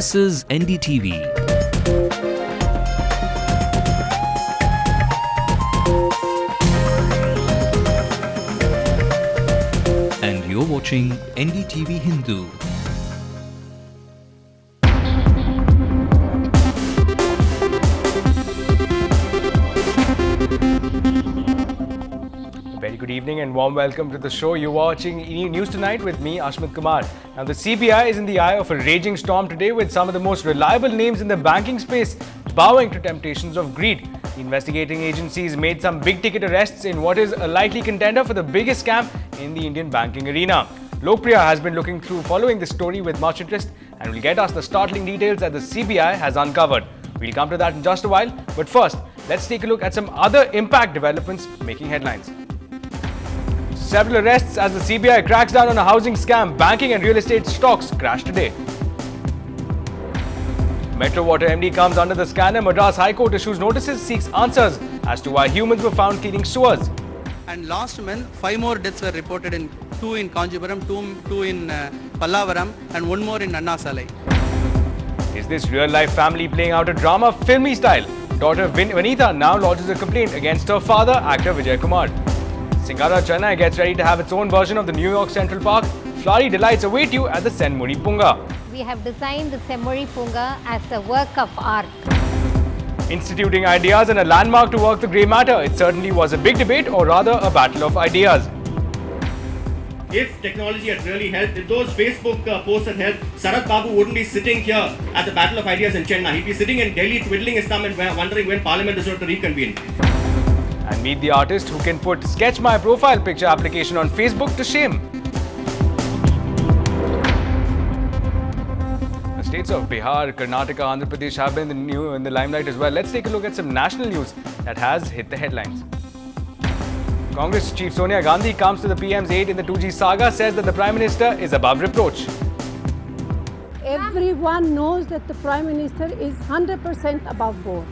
This is NDTV. And you're watching NDTV Hindu. Very good evening and warm welcome to the show. You're watching News Tonight with me, Ashmit Kumar. Now, the CBI is in the eye of a raging storm today with some of the most reliable names in the banking space bowing to temptations of greed. The investigating agencies made some big-ticket arrests in what is a likely contender for the biggest scam in the Indian banking arena. Lokpriya has been following this story with much interest and will get us the startling details that the CBI has uncovered. We'll come to that in just a while, but first, let's take a look at some other impact developments making headlines. Several arrests as the CBI cracks down on a housing scam. Banking and real estate stocks crashed today. Metro Water MD comes under the scanner. Madras High Court issues notices, seeks answers as to why humans were found cleaning sewers. And last month, 5 more deaths were reported, in 2 in Kanjipuram, 2 in Pallavaram, and 1 more in Anna Salai. Is this real-life family playing out a drama filmy style? Daughter Vanitha now lodges a complaint against her father, actor Vijay Kumar. Singara Chennai gets ready to have its own version of the New York Central Park. Flowery delights await you at the Senmuri Punga. We have designed the Senmuri Punga as a work of art. Instituting ideas and a landmark to work the grey matter. It certainly was a big debate, or rather a battle of ideas. If technology had really helped, if those Facebook posts had helped, Sarath Babu wouldn't be sitting here at the Battle of Ideas in Chennai. He'd be sitting in Delhi twiddling his thumb and wondering when Parliament is going to reconvene. And meet the artist who can put Sketch My Profile picture application on Facebook to shame. The states of Bihar, Karnataka, Andhra Pradesh have been in the limelight as well. Let's take a look at some national news that has hit the headlines. Congress Chief Sonia Gandhi comes to the PM's aid in the 2G saga, says that the Prime Minister is above reproach. Everyone knows that the Prime Minister is 100% above board.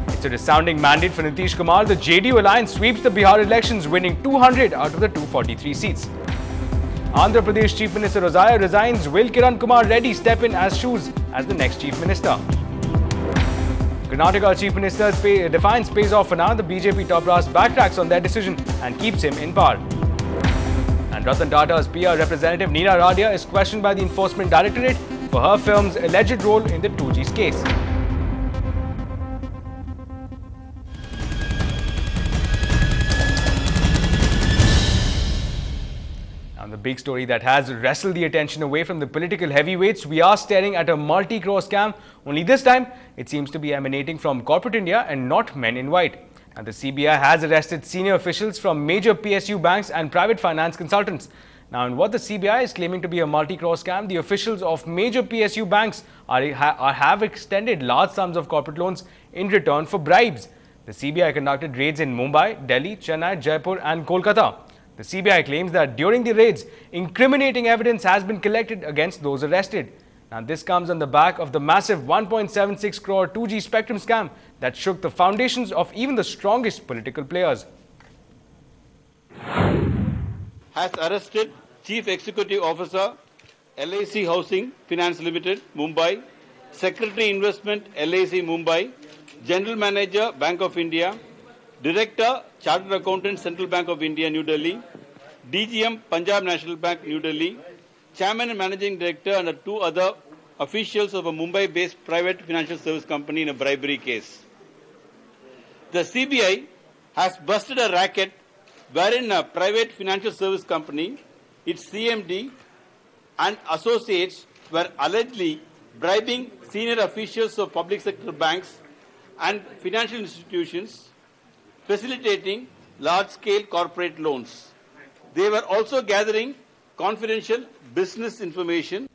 It's a resounding mandate for Nitish Kumar. The JDU alliance sweeps the Bihar elections, winning 200 out of the 243 seats. Andhra Pradesh Chief Minister Rozaya resigns. Will Kiran Kumar Reddy step in as shoes as the next Chief Minister? Karnataka Chief Minister's defiance pays off for now. The BJP top brass backtracks on their decision and keeps him in power. And Ratan Tata's PR representative Neera Radia is questioned by the Enforcement Directorate for her firm's alleged role in the 2G's case. The big story that has wrestled the attention away from the political heavyweights, we are staring at a multi-crore scam. Only this time, it seems to be emanating from corporate India and not men in white. And the CBI has arrested senior officials from major PSU banks and private finance consultants. Now, in what the CBI is claiming to be a multi-crore scam, the officials of major PSU banks have extended large sums of corporate loans in return for bribes. The CBI conducted raids in Mumbai, Delhi, Chennai, Jaipur and Kolkata. The CBI claims that during the raids, incriminating evidence has been collected against those arrested. Now, this comes on the back of the massive 1.76 crore 2G spectrum scam that shook the foundations of even the strongest political players. Has arrested Chief Executive Officer, LIC Housing Finance Limited, Mumbai, Secretary Investment, LIC Mumbai, General Manager, Bank of India, Director, Chartered Accountant, Central Bank of India, New Delhi, DGM, Punjab National Bank, New Delhi, Chairman and Managing Director and 2 other officials of a Mumbai-based private financial service company in a bribery case. The CBI has busted a racket wherein a private financial service company, its CMD and associates were allegedly bribing senior officials of public sector banks and financial institutions, facilitating large-scale corporate loans. They were also gathering confidential business information.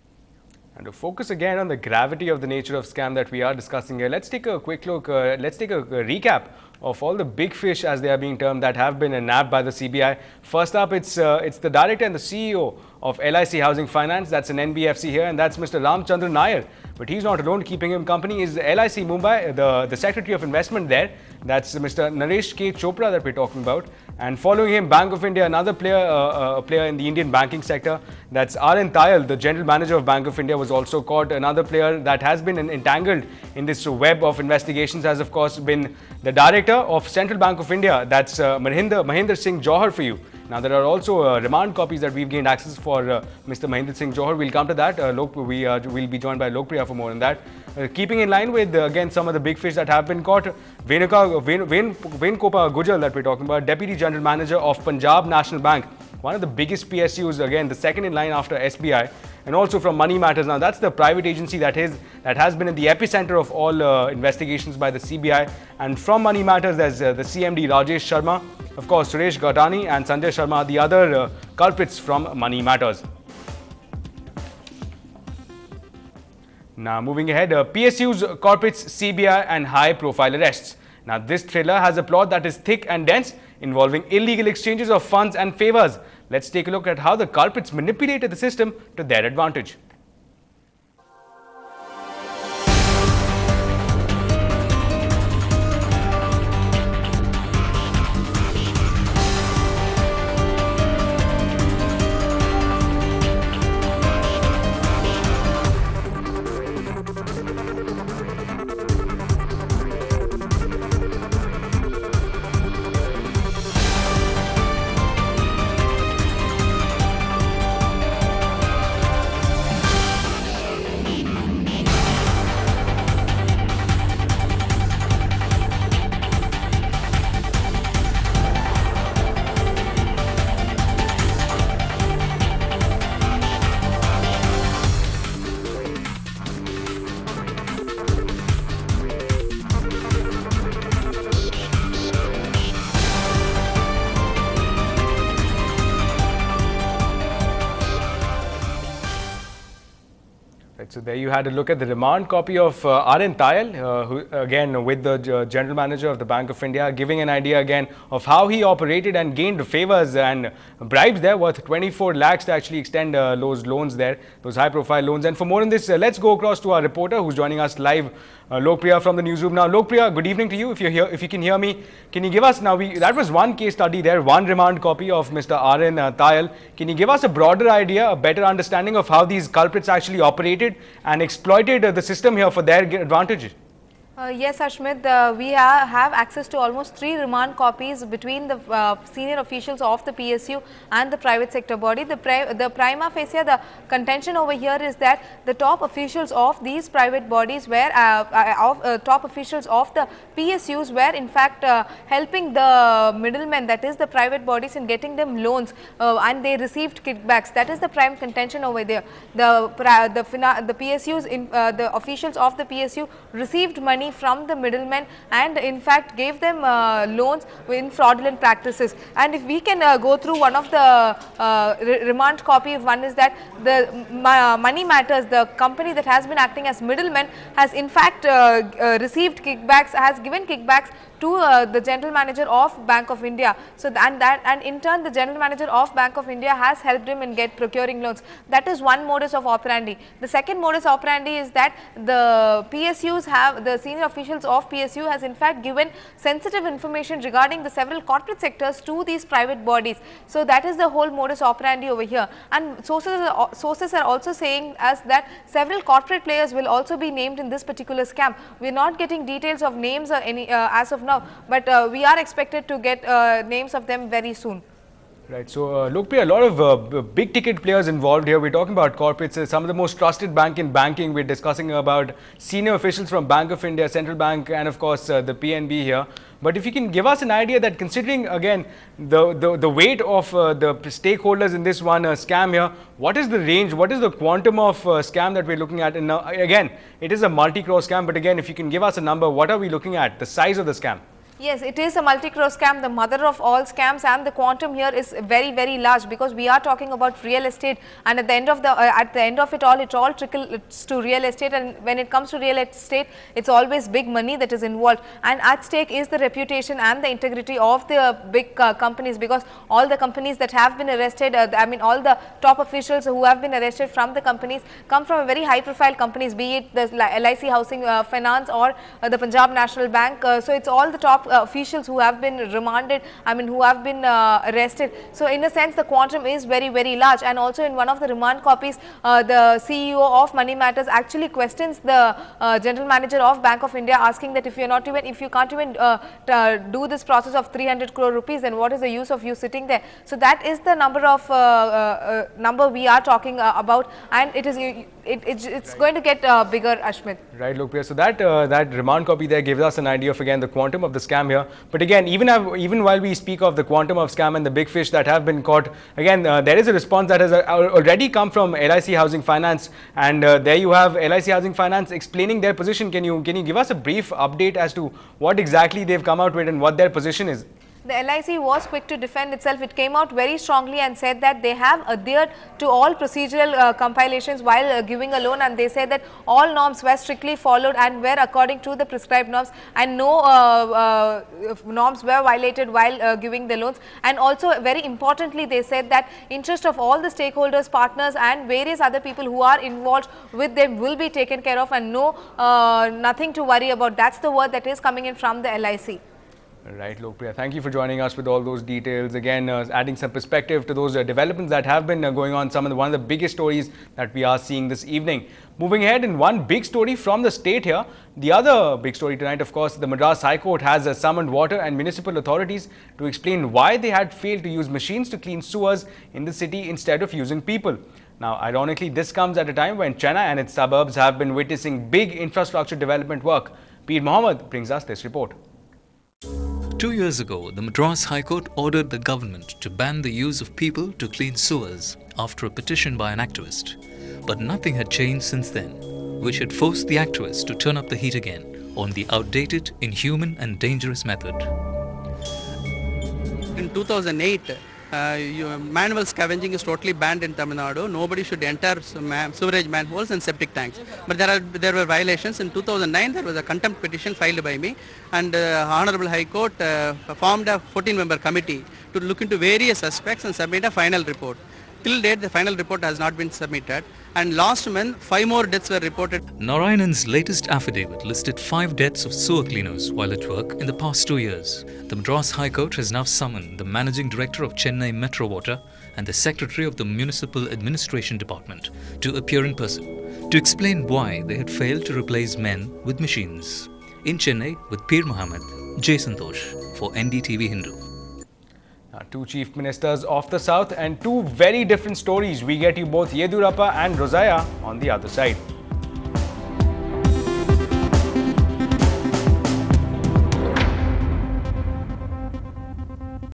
And to focus again on the gravity of the nature of scam that we are discussing here, let's take a quick look, let's take a recap of all the big fish, as they are being termed, that have been nabbed by the CBI. First up, it's the director and the CEO of LIC Housing Finance, that's an NBFC here, and that's Mr. Ramchandran Nair. But he's not alone. Keeping him company is LIC Mumbai, the Secretary of Investment there. That's Mr. Naresh K. Chopra that we're talking about. And following him, Bank of India, another player in the Indian banking sector, that's R.N. Tayal, the general manager of Bank of India, was also caught. Another player that has been entangled in this web of investigations has, of course, been the director of Central Bank of India, that's Mahinder Singh Johar for you. Now, there are also remand copies that we've gained access for Mr. Mahinder Singh Johar. We'll come to that. We'll be joined by Lokpriya for more on that. Keeping in line with, again, some of the big fish that have been caught, Venukopa Gujal that we're talking about, Deputy General Manager of Punjab National Bank, one of the biggest PSUs, again, the second in line after SBI, and also from Money Matters. Now, that's the private agency that has been in the epicenter of all investigations by the CBI. And from Money Matters, there's the CMD Rajesh Sharma, of course, Suresh Gatani and Sanjay Sharma, the other culprits from Money Matters. Now, moving ahead, PSUs, corporates, CBI and high-profile arrests. Now, this thriller has a plot that is thick and dense, involving illegal exchanges of funds and favors. Let's take a look at how the culprits manipulated the system to their advantage. So there you had a look at the remand copy of R.N. Tayal, who again with the General Manager of the Bank of India, giving an idea again of how he operated and gained favors and bribes there worth 24 lakhs to actually extend those loans there, those high profile loans. And for more on this, let's go across to our reporter who's joining us live, Lokpriya from the newsroom. Now, Lokpriya, good evening to you. If you're here, if you can hear me, can you give us now? That was one case study there, one remand copy of Mr. R.N. Tayal. Can you give us a broader idea, a better understanding of how these culprits actually operated and exploited the system here for their advantage? Yes, Ashmit, we have access to almost 3 remand copies between the senior officials of the PSU and the private sector body. The prima facie, the contention over here is that the top officials of these private bodies were, top officials of the PSUs were in fact helping the middlemen, that is the private bodies, in getting them loans and they received kickbacks. That is the prime contention over there. The PSUs, the officials of the PSU received money from the middlemen and in fact gave them loans in fraudulent practices. And if we can go through one of the remand copy of one, is that the Money Matters, the company that has been acting as middleman, has in fact received kickbacks, has given kickbacks to the General Manager of Bank of India. So and in turn the General Manager of Bank of India has helped him in procuring loans. That is one modus of operandi. The second modus operandi is that the PSUs have, the senior officials of PSU has in fact given sensitive information regarding the several corporate sectors to these private bodies. So that is the whole modus operandi over here. And sources are also saying us that several corporate players will also be named in this particular scam. We are not getting details of names or any as of now, but we are expected to get names of them very soon. Right. So, Lokpriya, a lot of big ticket players involved here. We're talking about corporates, some of the most trusted bank in banking. We're discussing about senior officials from Bank of India, Central Bank, and of course the PNB here. But if you can give us an idea that, considering again the weight of the stakeholders in this one scam here, what is the range, what is the quantum of scam that we're looking at? And again, it is a multi-crore scam, but again, if you can give us a number, what are we looking at, the size of the scam? Yes, it is a multi-crore scam, the mother of all scams, and the quantum here is very, very large, because we are talking about real estate, and at the end of it all trickles to real estate. And when it comes to real estate, it's always big money that is involved, and at stake is the reputation and the integrity of the big companies, because all the companies that have been arrested, I mean all the top officials who have been arrested from the companies come from very high profile companies, be it the LIC Housing Finance or the Punjab National Bank. So it's all the top officials who have been remanded, who have been arrested. So in a sense, the quantum is very, very large. And also in one of the remand copies, the CEO of Money Matters actually questions the general manager of Bank of India, asking that if you can't even do this process of 300 crore rupees, then what is the use of you sitting there? So that is the number we are talking about, and it's going to get bigger, Ashmit. Right, Lokpriya. So that remand copy there gives us an idea of again the quantum of the scam here. But again, even while we speak of the quantum of scam and the big fish that have been caught, again there is a response that has already come from LIC Housing Finance, and there you have LIC Housing Finance explaining their position. Can you give us a brief update as to what exactly they've come out with and what their position is? The LIC was quick to defend itself. It came out very strongly and said that they have adhered to all procedural compilations while giving a loan, and they said that all norms were strictly followed and were according to the prescribed norms, and no norms were violated while giving the loans. And also very importantly, they said that interest of all the stakeholders, partners and various other people who are involved with them will be taken care of, and nothing to worry about. That's the word that is coming in from the LIC. Right, Lokpriya. Thank you for joining us with all those details. Again, adding some perspective to those developments that have been going on. One of the biggest stories that we are seeing this evening. Moving ahead, in one big story from the state here. The other big story tonight, of course, the Madras High Court has summoned water and municipal authorities to explain why they had failed to use machines to clean sewers in the city instead of using people. Now, ironically, this comes at a time when Chennai and its suburbs have been witnessing big infrastructure development work. Peer Mohammed brings us this report. 2 years ago, the Madras High Court ordered the government to ban the use of people to clean sewers after a petition by an activist. But nothing had changed since then, which had forced the activists to turn up the heat again on the outdated, inhuman and dangerous method. In 2008, manual scavenging is totally banned in Tamil Nadu. Nobody should enter sewerage manholes and septic tanks. But there were violations. In 2009, there was a contempt petition filed by me, and Honorable High Court formed a 14-member committee to look into various aspects and submit a final report. Till date, the final report has not been submitted, and last month 5 more deaths were reported. Narayanan's latest affidavit listed 5 deaths of sewer cleaners while at work in the past 2 years. The Madras High Court has now summoned the Managing Director of Chennai Metro Water and the Secretary of the Municipal Administration Department to appear in person to explain why they had failed to replace men with machines. In Chennai, with Peer Mohammed, Jay Santosh for NDTV Hindu. Two chief ministers of the south and two very different stories. We get you both Yedurappa and Rosaya on the other side.